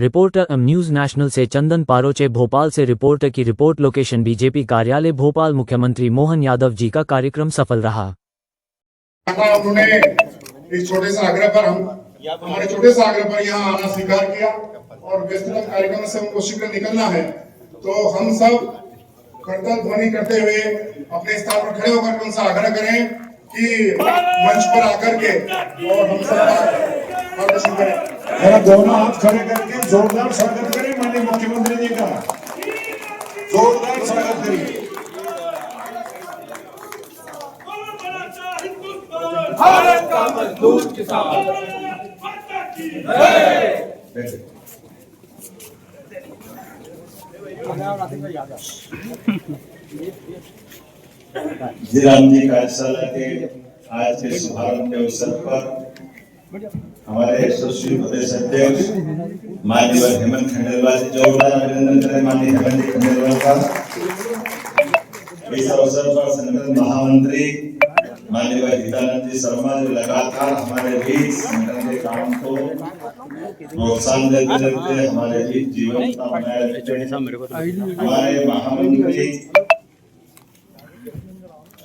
Reporter news national से चंदन पारोचे। भोपाल से reporter की रिपोर्ट। लोकेशन बीजेपी कार्यालय भोपाल। मुख्यमंत्री मोहन यादव जी का कार्यक्रम सफल रहा। उन्होंने इस छोटे से आग्रह पर हमारे छोटे से आग्रह पर यहाँ आना स्वीकार किया और व्यस्ततम कार्यक्रम से उनको शीघ्र निकलना है, तो हम सब करतल ध्वनि करते हुए अपने स्थान पर खड़े होकर उनसे आग्रह करें कि मंच पर आकर के और हम सब प्रदर्शन करें। जरा दोनों हाथ खड़े करके जोरदार स्वागत करें माननीय मुख्यमंत्री जी का, जोरदार स्वागत करिए। भारत का मजदूर किसान राम जी कार्यशाला के आज के शुभारंभ के अवसर पर हमारे यशस्वी प्रदेश अध्यक्ष माननीय हेमंत खंडेलवाल जी, जोरदार अभिनंदन करें माननीय हेमंत जी खंडेलवाल का। इस अवसर पर संगठन महामंत्री माननीय गीतानंद जी शर्मा जो लगातार हमारे बीच संगठन के काम को प्रोत्साहन देते रहते, हमारे बीच जीवंतता बनाए रखते हैं। हमारे महामंत्री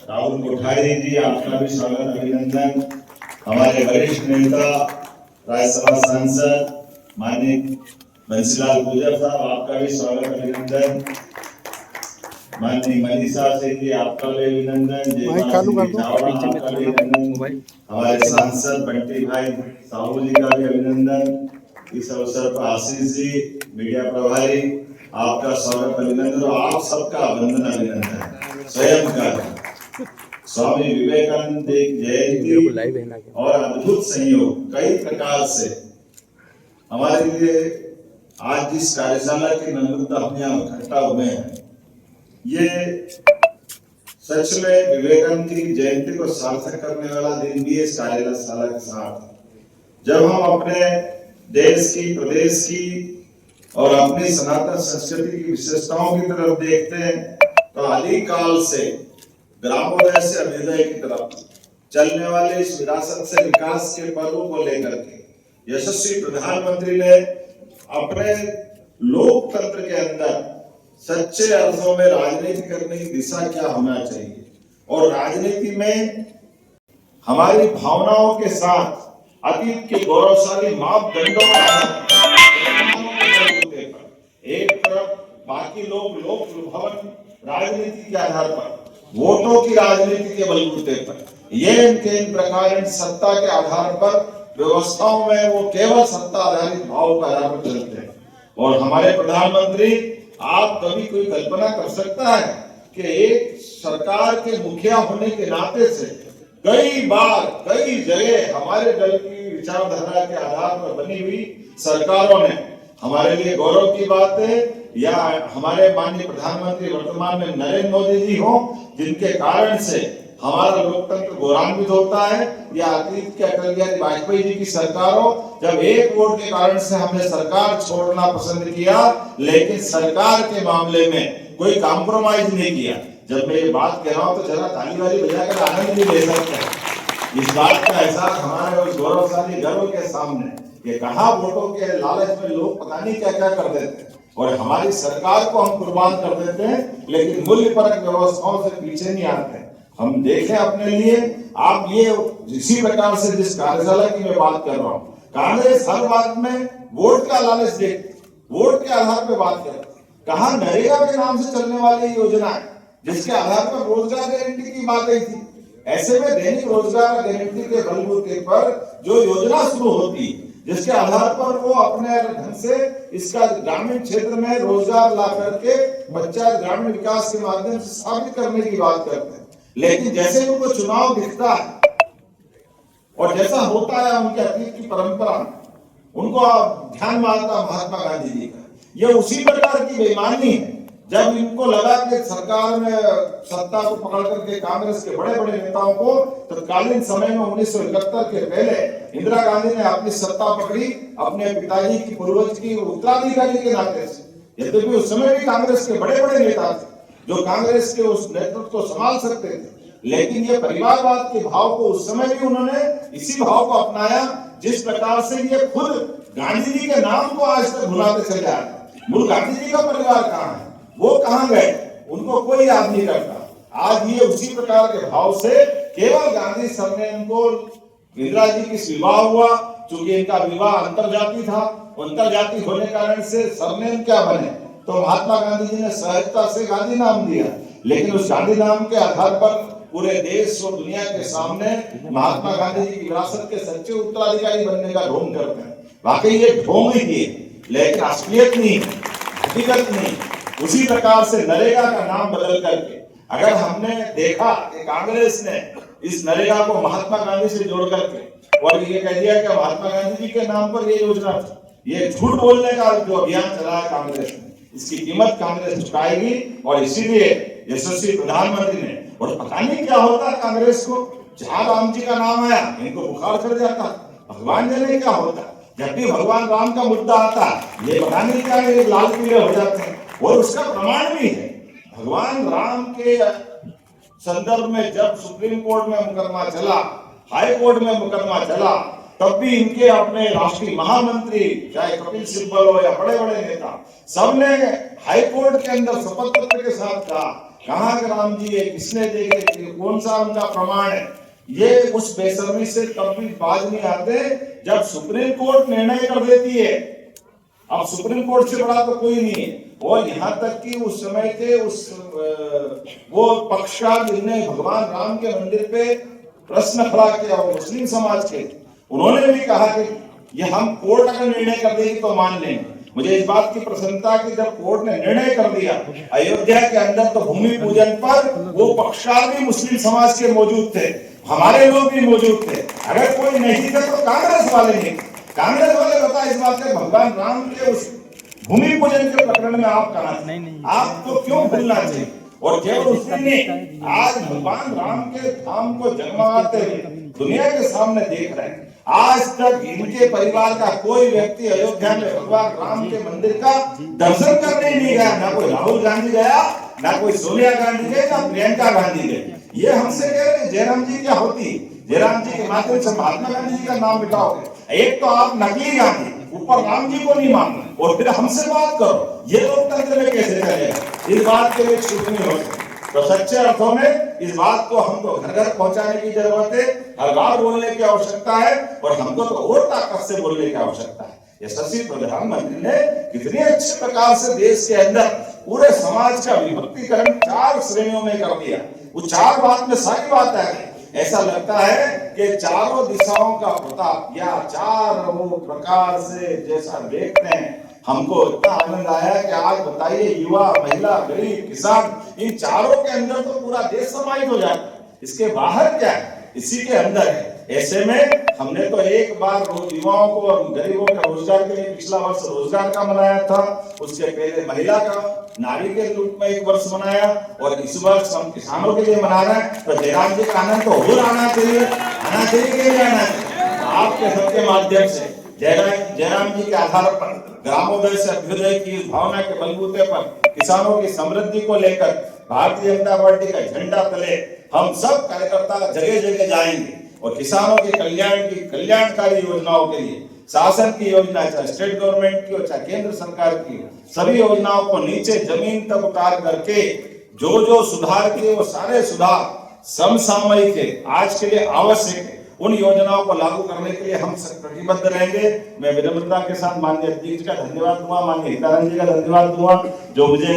राहुल कोठारी जी, आपका भी स्वागत अभिनंदन। हमारे वरिष्ठ नेता राज्यसभा सांसद माननीय बंसीलाल गुर्जर साहब, आपका भी स्वागत अभिनंदन। माननीय मनीषा सिंह जी, आपका भी अभिनंदन। हमारे सांसद बंटी भाई साहू जी का भी अभिनंदन। इस अवसर पर आशीष जी मीडिया प्रभारी, आपका स्वागत अभिनंदन और आप सबका वंदन अभिनंदन। स्वयं का स्वामी विवेकानंद जयंती और अद्भुत संयोग कई प्रकार से हमारे लिए आज जिस कार्यशाला की नम्रता हम यहाँ इकट्ठा हुए हैं, ये सच में विवेकानंद की जयंती को सार्थक करने वाला दिन भी इस कार्यशाला के साथ। जब हम अपने देश की, प्रदेश की और अपनी सनातन संस्कृति की विशेषताओं की तरफ देखते हैं, तो आदिकाल से ग्रामोदय से अभ्युदय की तरफ चलने वाले इस विरासत से विकास के पर्वों को लेकर के यशस्वी प्रधानमंत्री ने अपने लोकतंत्र के अंदर सच्चे अर्थों में राजनीति करने की दिशा क्या होना चाहिए और राजनीति में हमारी भावनाओं के साथ अतीत के गौरवशाली मापदंडों एक तरफ बाकी लोग लोक भवन राजनीति के आधार पर, वोटों की राजनीति के बलबूते पर, ये इन प्रकार सत्ता के आधार पर व्यवस्थाओं में वो केवल सत्ता आधारित भाव के आधार पर चलते हैं। और हमारे प्रधानमंत्री, आप कभी कोई कल्पना कर सकता है कि एक सरकार के मुखिया होने के नाते से कई बार कई जगह हमारे दल की विचारधारा के आधार पर बनी हुई सरकारों ने हमारे लिए गौरव की बात है, या हमारे माननीय प्रधानमंत्री वर्तमान में नरेंद्र मोदी जी हो, जिनके कारण से हमारा लोकतंत्र गौरवान्वित होता है, या अतीत के अटल बिहारी वाजपेयी जी की सरकार हो, जब एक वोट के कारण से हमने सरकार छोड़ना पसंद किया, लेकिन सरकार के मामले में कोई कॉम्प्रोमाइज नहीं किया। जब मैं ये बात कह रहा हूं तो जरा ताली वाली बजाकर आनंद भी ले सकते हैं। इस बात का एहसास हमारे उस गौरवशाली गर्व के सामने, ये कहां वोटों के लालच में लोग पता नहीं क्या क्या कर देते हैं और हमारी सरकार को हम कुर्बान कर देते हैं, लेकिन मूल्य परक व्यवस्थाओं से पीछे नहीं आते। हम देखें अपने लिए, आप ये इसी प्रकार से जिस कार्यशाला की मैं बात कर रहा हूँ, कांग्रेस हर बात में वोट का लालच देख वोट के आधार पर बात करे। कहा नरेगा के नाम से चलने वाली योजना है जिसके आधार पर रोजगार गारंटी की बात आई थी। ऐसे में दैनिक रोजगार गारंटी के बलबूते पर जो योजना शुरू होती है, जिसके आधार पर वो अपने ढंग से इसका ग्रामीण क्षेत्र में रोजगार ला करके बच्चा ग्रामीण विकास के माध्यम से स्थापित करने की बात करते हैं, लेकिन जैसे उनको चुनाव दिखता है और जैसा होता है उनके अतीत की परंपरा, उनको ध्यान में आता महात्मा गांधी जी का। ये उसी प्रकार की बेईमानी है जब इनको लगा कि सरकार में सत्ता को पकड़ करके कांग्रेस के बड़े बड़े नेताओं को तत्कालीन समय में 1971 के पहले इंदिरा गांधी ने अपनी सत्ता पकड़ी अपने पिताजी की पूर्वज की उत्तराधिकारी के नाते से। यद्यपि उस समय भी कांग्रेस के बड़े बड़े नेता थे जो कांग्रेस के उस नेतृत्व को संभाल सकते थे, लेकिन ये परिवारवाद के भाव को उस समय भी उन्होंने इसी भाव को अपनाया जिस प्रकार से ये खुद गांधी जी के नाम को आज तक भुलाते चले आ रहे। मूल गांधी जी का परिवार कहाँ है, वो कहाँ गए, उनको कोई याद नहीं करता। आज ये उसी प्रकार के भाव से केवल गांधी सर ने उनको, इंदिरा जी की विवाह हुआ, चूंकि इनका विवाह अंतरजाति था, अंतरजाति होने कारण से सरनेम क्या बने, तो महात्मा गांधी जी ने सहजता से गांधी नाम दिया। लेकिन उस गांधी नाम के आधार पर पूरे देश और दुनिया के सामने महात्मा गांधी जी की विरासत के सच्चे उत्तराधिकारी बनने का ढोंग करते हैं। वाकई ये ढोंग ही है, लेकिन असलियत नहीं, हकीकत नहीं। उसी प्रकार से नरेगा का नाम बदल करके अगर हमने देखा कि कांग्रेस ने इस नरेगा को महात्मा गांधी से जोड़ करके और ये कह दिया कि महात्मा गांधी जी के नाम पर ये योजना थी, ये झूठ बोलने का जो अभियान चलाया कांग्रेस ने, इसकी कीमत कांग्रेस चुकाएगी। और इसीलिए यशस्वी प्रधानमंत्री ने, और पता नहीं क्या होता कांग्रेस को, जहां राम जी का नाम आया इनको बुखार चढ़ जाता, भगवान जाने क्या होता। जब भी भगवान राम का मुद्दा आता ये पता नहीं क्या ये लाल पीले हो जाते हैं। और उसका प्रमाण भी है, भगवान राम के संदर्भ में जब सुप्रीम कोर्ट में मुकदमा चला, हाई कोर्ट में मुकदमा चला, तब भी इनके अपने राष्ट्रीय महामंत्री चाहे कपिल सिब्बल हो या बड़े बड़े नेता, सबने हाई कोर्ट के अंदर शपथ पत्र के साथ कहा कि राम जी ये किसने देखे, कौन सा उनका प्रमाण है। ये उस बेशर्मी से तब भी बाज नहीं आते जब सुप्रीम कोर्ट निर्णय कर देती है। अब सुप्रीम कोर्ट से बड़ा तो कोई नहीं है। और यहाँ तक कि उस समय के वो पक्षकार जिन्होंने भगवान राम के मंदिर पे प्रश्न खड़ा किया, वो मुस्लिम समाज के, उन्होंने भी कहा कि ये हम कोर्ट अगर निर्णय कर देगी तो मान लेंगे। मुझे इस बात की प्रसन्नता कि जब कोर्ट ने निर्णय कर दिया अयोध्या के अंदर तो भूमि पूजन पर वो पक्षकार भी मुस्लिम समाज के मौजूद थे, हमारे लोग भी मौजूद थे। अगर कोई नहीं थे तो कांग्रेस वाले नहीं, कांग्रेस वाले बता इस बात के भगवान राम के उस भूमि पूजन के प्रकरण में आप कहां थे, आपको क्यों भूलना चाहिए। और केवल उसने आज भगवान राम के धाम को जगमगाते हुए दुनिया के सामने देख रहे हैं। आज तक इनके परिवार का कोई व्यक्ति अयोध्या में भगवान राम के मंदिर का दर्शन करने नहीं गया, ना कोई राहुल गांधी गया, ना कोई सोनिया गांधी गए, ना प्रियंका गांधी गए। ये हमसे कह रहे हैं जयराम जी क्या होती, जयराम जी के माध्यम से महात्मा गांधी जी का नाम मिटाओगे। एक तो आप नकली गांधी, ऊपर राम जी को नहीं मानना, और फिर हमसे बात करो, ये लोकतंत्र में कैसे चलेगा। इस बात के लिए छूट नहीं होती। तो सच्चे अर्थों में इस बात को हमको घर घर पहुंचाने की जरूरत है, हर बार बोलने की आवश्यकता है, और हमको तो और ताकत से बोलने की आवश्यकता है। यशस्वी प्रधानमंत्री ने कितने अच्छे प्रकार से देश के अंदर पूरे समाज का विभक्तिकरण 4 श्रेणियों में कर दिया। वो 4 बात में सारी बात है। ऐसा लगता है कि चारों दिशाओं का प्रताप या चारों प्रकार से जैसा देखते हैं, हमको इतना आनंद आया कि आज बताइए युवा, महिला, गरीब, किसान, इन चारों के अंदर तो पूरा देश समाहित हो जाता है। इसके बाहर क्या है, इसी के अंदर है। ऐसे में हमने तो एक बार युवाओं को और गरीबों के रोजगार के लिए पिछला वर्ष रोजगार का मनाया था, उसके पहले महिला का नारी के रूप में एक वर्ष मनाया, और इस वर्ष हम किसानों के लिए मना रहे हैं। तो जयराम जी का आनंद तो और आना चाहिए, आना चाहिए कि नहीं आना चाहिए। आपके सबके माध्यम से जयराम जी के आधार पर ग्रामोदय से अभ्युदय की भावना के बलबूते पर किसानों की समृद्धि को लेकर भारतीय जनता पार्टी का झंडा तले हम सब कार्यकर्ता जगह जगह जाएंगे, और किसानों के कल्याण की कल्याणकारी योजनाओं के लिए शासन की योजना, चाहे स्टेट गवर्नमेंट की हो चाहे केंद्र सरकार की हो, सभी योजनाओं को नीचे जमीन तक उतार करके जो जो सुधार किए वो सारे सुधार समसामयिक है, आज के लिए आवश्यक है, उन योजनाओं को लागू करने के लिए हम प्रतिबद्ध रहेंगे। मैं विनम्रता के साथ माननीय अध्यक्ष का धन्यवाद दूंगा, माननीय हितानंद जी का धन्यवाद दूंगा, जो मुझे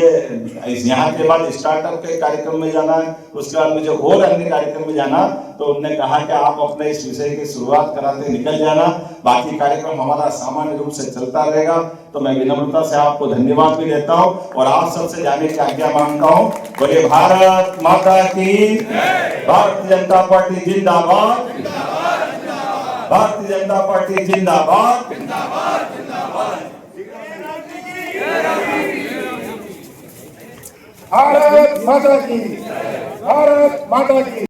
यहाँ के बाद स्टार्टअप के कार्यक्रम में जाना है, उसके बाद मुझे और अन्य कार्यक्रम में जाना, तो उन्होंने कहा कि आप अपने इस विषय की शुरुआत कराते निकल जाना, बाकी कार्यक्रम हमारा सामान्य रूप से चलता रहेगा। तो मैं विनम्रता से आपको धन्यवाद भी देता हूँ और आप सबसे जाने की आज्ञा मांगता हूँ। बोले भारत माता की, भारतीय जनता पार्टी जिंदाबाद, भारतीय जनता पार्टी जिंदाबाद। भारत माता की, भारत माता की।